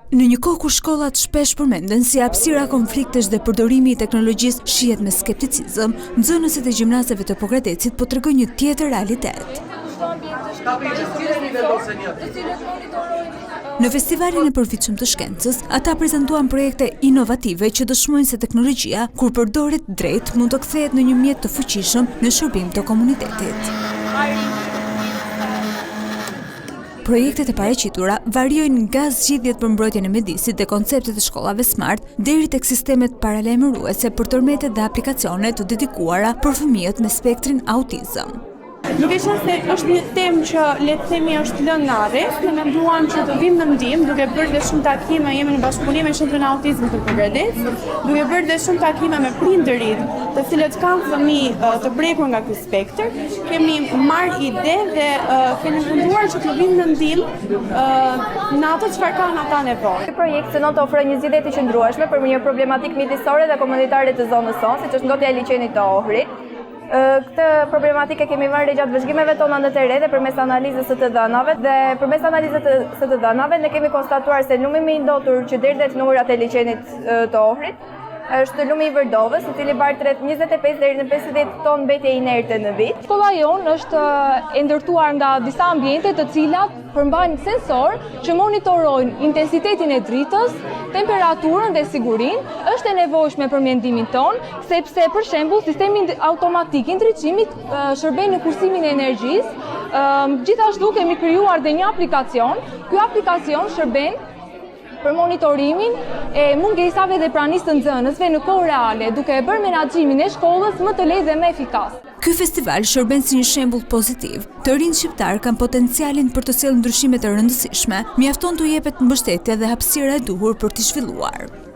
Në një kohë kur shkollat shpesh përmenden si hapësira konfliktesh dhe përdorimi i teknologjisë shihet me skepticizëm, nxënësit e gjimnazeve të Pogradecit po tregojnë një tjetër realitet. Në festivalin e përfitshëm të shkencës, ata prezantuan projekte inovative që dëshmojnë se teknologjia, kur përdoret drejt, mund të kthehet në një mjet të fuqishëm në shërbim të komunitetit. Projektet e paraqitura variojnë nga zgjidhjet për mbrojtjen e mjedisit dhe konceptet e shkollave smart deri tek sistemet paralajmëruese për tërmetet dhe aplikacione të dedikuara për fëmijët me spektrin autizëm. Duke qenë se është një temë që le të themi është lënë në arrest, ne menduam që të vimë në ndihmë, duke bërë dhe shumë takime, jemi në bashkëpunim me Qendrën e Autizmit të Pogradecit, duke bërë dhe shumë takime me prindërit, të cilët kanë fëmijë të prekur nga ky spektër, kemi marrë ide dhe kemi menduar që të vimë në ndihmë në ato çfarë kanë ata nevojë. Ky projekt synon të ofrojë një zgjidhje të qëndrueshme për një problematikë mjedisore dhe komunitare të zonës sonë, siç është ngotja e liçenit të Ohrit. Këtë problematikë kemi marrë gjatë vëzhgimeve tona në terren dhe përmes analizës së të dhënave së të dhënave ne kemi konstatuar se numri i ndotur që deri tek numrat e liçenit të Ohrit është lumi i Vërdovës, i cili bartë rreth 25 deri në 50 ton mbetje inerte në vit. Shkolla jonë është e ndërtuar nga disa ambiente të cilat përmbajnë sensor që monitorojnë intensitetin e dritës, temperaturën dhe sigurinë. Është e nevojshme për mendimin ton, sepse për shembull sistemi automatik i ndriçimit shërben në kursimin e energjisë. Gjithashtu kemi krijuar dhe një aplikacion. Ky aplikacion shërben për monitorimin e mungesave dhe pranisë të nxënësve në kohë reale, duke e bërë menaxhimin e shkollës më të lehtë dhe më efikas. Ky festival shërben si një shembull pozitiv. Të rinj shqiptar kanë potencialin për të sjellë ndryshime të rëndësishme, mjafton t'u jepet mbështetje dhe hapësira e duhur për t'i zhvilluar.